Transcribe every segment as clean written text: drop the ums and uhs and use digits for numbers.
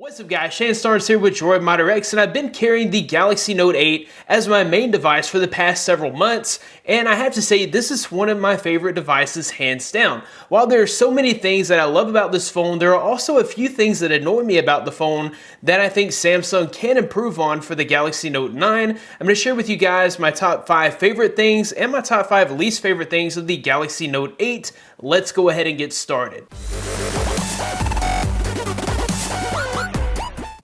What's up guys, Shane Starnes here with Droid Modder X, and I've been carrying the Galaxy Note 8 as my main device for the past several months, and I have to say this is one of my favorite devices hands down. While there are so many things that I love about this phone, there are also a few things that annoy me about the phone that I think Samsung can improve on for the Galaxy Note 9. I'm going to share with you guys my top 5 favorite things and my top 5 least favorite things of the Galaxy Note 8. Let's go ahead and get started.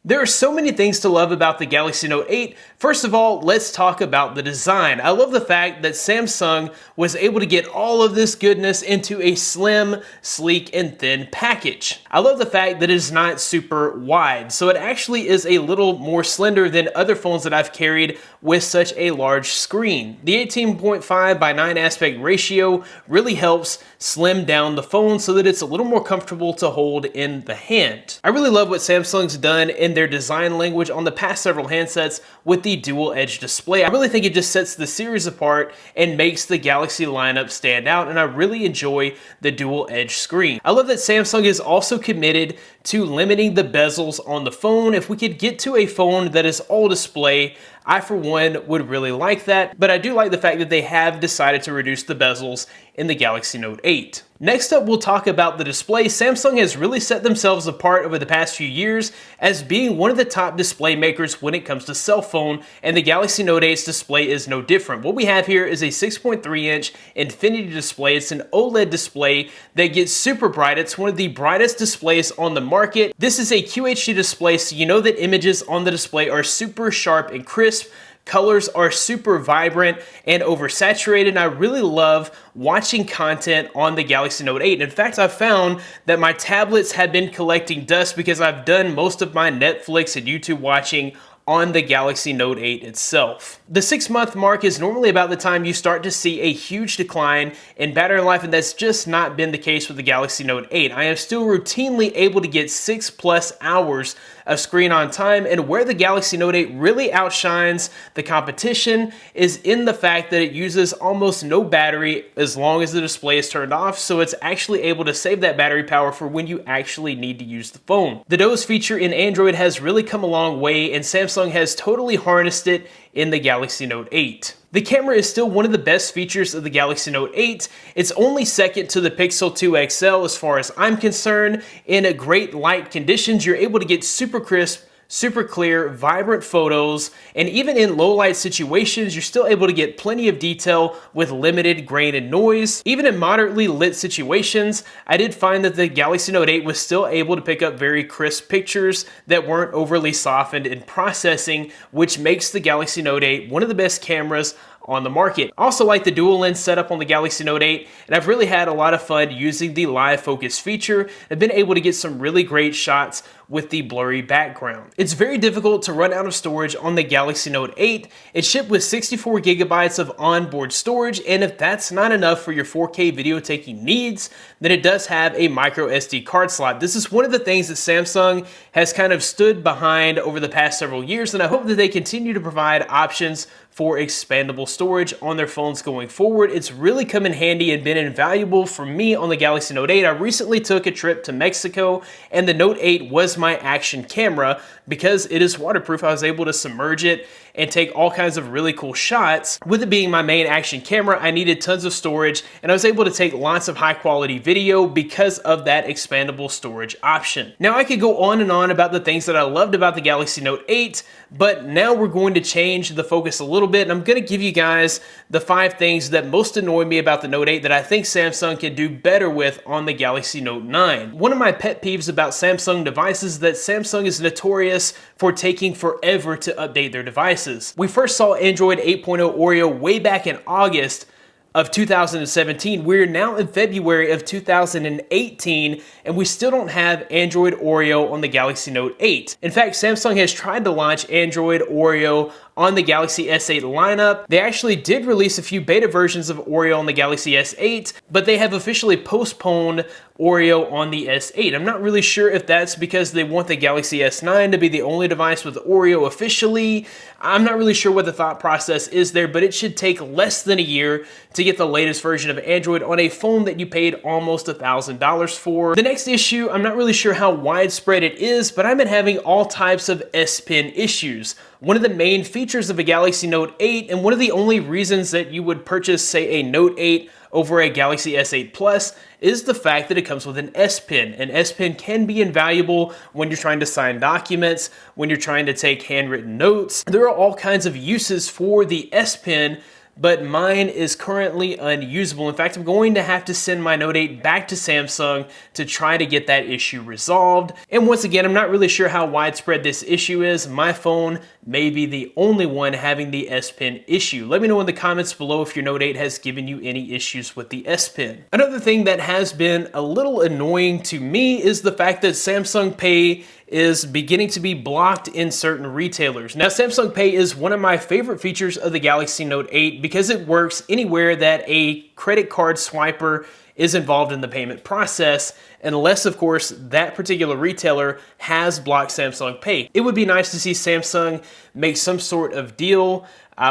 There are so many things to love about the Galaxy Note 8. First of all, let's talk about the design. I love the fact that Samsung was able to get all of this goodness into a slim, sleek, and thin package. I love the fact that it is not super wide, so it actually is a little more slender than other phones that I've carried with such a large screen. The 18.5 by 9 aspect ratio really helps slim down the phone so that it's a little more comfortable to hold in the hand. I really love what Samsung's done in their design language on the past several handsets with the dual edge display. I really think it just sets the series apart and makes the Galaxy lineup stand out, and I really enjoy the dual edge screen. I love that Samsung is also committed to limiting the bezels on the phone. If we could get to a phone that is all display, I for one would really like that, but I do like the fact that they have decided to reduce the bezels in the Galaxy Note 8. Next up, we'll talk about the display. Samsung has really set themselves apart over the past few years as being one of the top display makers when it comes to cell phone, and the Galaxy Note 8's display is no different. What we have here is a 6.3-inch Infinity display. It's an OLED display that gets super bright. It's one of the brightest displays on the market. This is a QHD display, so you know that images on the display are super sharp and crisp. Colors are super vibrant and oversaturated, and I really love watching content on the Galaxy Note 8. In fact, I've found that my tablets have been collecting dust because I've done most of my Netflix and YouTube watching on the Galaxy Note 8 itself. The 6-month mark is normally about the time you start to see a huge decline in battery life, and that's just not been the case with the Galaxy Note 8. I am still routinely able to get 6+ hours of screen on time, and where the Galaxy Note 8 really outshines the competition is in the fact that it uses almost no battery as long as the display is turned off, so it's actually able to save that battery power for when you actually need to use the phone. The doze feature in Android has really come a long way, and Samsung has totally harnessed it in the Galaxy Note 8. The camera is still one of the best features of the Galaxy Note 8. It's only second to the Pixel 2 XL as far as I'm concerned. In great light conditions, you're able to get super crisp, super clear, vibrant photos, and even in low light situations, you're still able to get plenty of detail with limited grain and noise. Even in moderately lit situations, I did find that the Galaxy Note 8 was still able to pick up very crisp pictures that weren't overly softened in processing, which makes the Galaxy Note 8 one of the best cameras on the market. I also like the dual lens setup on the Galaxy Note 8, and I've really had a lot of fun using the live focus feature. I've been able to get some really great shots with the blurry background. It's very difficult to run out of storage on the Galaxy Note 8. It's shipped with 64 gigabytes of onboard storage, and if that's not enough for your 4K video taking needs, then it does have a micro SD card slot. This is one of the things that Samsung has kind of stood behind over the past several years, and I hope that they continue to provide options for expandable storage on their phones going forward. It's really come in handy and been invaluable for me on the Galaxy Note 8. I recently took a trip to Mexico, and the Note 8 was my action camera. Because it is waterproof, I was able to submerge it and take all kinds of really cool shots. With it being my main action camera, I needed tons of storage, and I was able to take lots of high quality video because of that expandable storage option. Now I could go on and on about the things that I loved about the Galaxy Note 8, but now we're going to change the focus a little bit, and I'm going to give you guys the 5 things that most annoy me about the Note 8 that I think Samsung can do better with on the Galaxy Note 9. One of my pet peeves about Samsung devices is that Samsung is notorious for taking forever to update their devices. We first saw Android 8.0 Oreo way back in August of 2017. We're now in February of 2018, and we still don't have Android Oreo on the Galaxy Note 8. In fact, Samsung has tried to launch Android Oreo on the Galaxy S8 lineup. They actually did release a few beta versions of Oreo on the Galaxy S8, but they have officially postponed Oreo on the S8. I'm not really sure if that's because they want the Galaxy S9 to be the only device with Oreo officially. I'm not really sure what the thought process is there, but it should take less than a year to get the latest version of Android on a phone that you paid almost $1,000 for. The next issue, I'm not really sure how widespread it is, but I've been having all types of S Pen issues. One of the main features of a Galaxy Note 8, and one of the only reasons that you would purchase, say, a Note 8 over a Galaxy S8 Plus, is the fact that it comes with an S Pen. An S Pen can be invaluable when you're trying to sign documents, when you're trying to take handwritten notes. There are all kinds of uses for the S Pen, but mine is currently unusable. In fact, I'm going to have to send my Note 8 back to Samsung to try to get that issue resolved. And once again, I'm not really sure how widespread this issue is. My phone may be the only one having the S Pen issue. Let me know in the comments below if your Note 8 has given you any issues with the S Pen. Another thing that has been a little annoying to me is the fact that Samsung Pay is beginning to be blocked in certain retailers. Now, Samsung Pay is one of my favorite features of the Galaxy Note 8 because it works anywhere that a credit card swiper is involved in the payment process, unless, of course, that particular retailer has blocked Samsung Pay. It would be nice to see Samsung make some sort of deal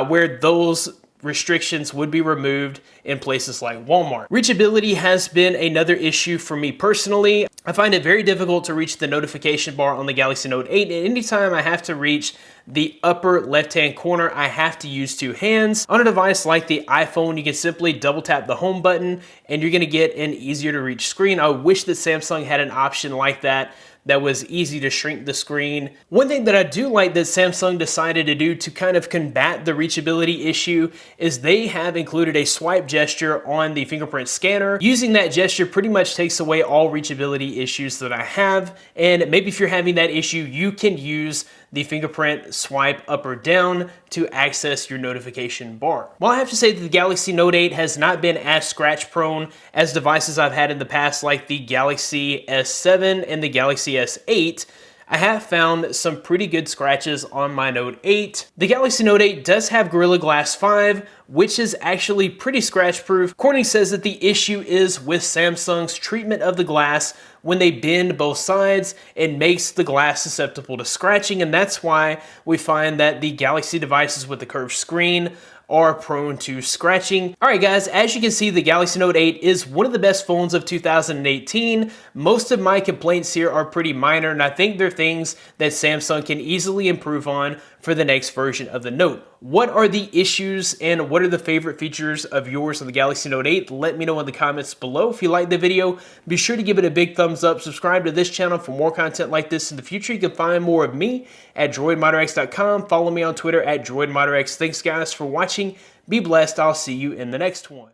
where those restrictions would be removed in places like Walmart. Reachability has been another issue for me personally. I find it very difficult to reach the notification bar on the Galaxy Note 8, and anytime I have to reach the upper left-hand corner, I have to use two hands. On a device like the iPhone, you can simply double tap the home button and you're gonna get an easier to reach screen. I wish that Samsung had an option like that was easy to shrink the screen. One thing that I do like that Samsung decided to do to kind of combat the reachability issue is they have included a swipe gesture on the fingerprint scanner. Using that gesture pretty much takes away all reachability issues that I have, and maybe if you're having that issue, you can use the fingerprint swipe up or down to access your notification bar. While I have to say that the Galaxy Note 8 has not been as scratch prone as devices I've had in the past like the Galaxy S7 and the Galaxy S8, I have found some pretty good scratches on my Note 8. The Galaxy Note 8 does have Gorilla Glass 5, which is actually pretty scratch proof. Corning says that the issue is with Samsung's treatment of the glass when they bend both sides. It makes the glass susceptible to scratching, and that's why we find that the Galaxy devices with the curved screen are prone to scratching. All right, guys, as you can see, the Galaxy Note 8 is one of the best phones of 2018. Most of my complaints here are pretty minor, and I think they're things that Samsung can easily improve on for the next version of the Note. What are the issues and what are the favorite features of yours on the Galaxy Note 8? Let me know in the comments below. If you liked the video, be sure to give it a big thumbs up. Subscribe to this channel for more content like this in the future. You can find more of me at droidmodderx.com. Follow me on Twitter at droidmodderx. Thanks, guys, for watching. Be blessed. I'll see you in the next one.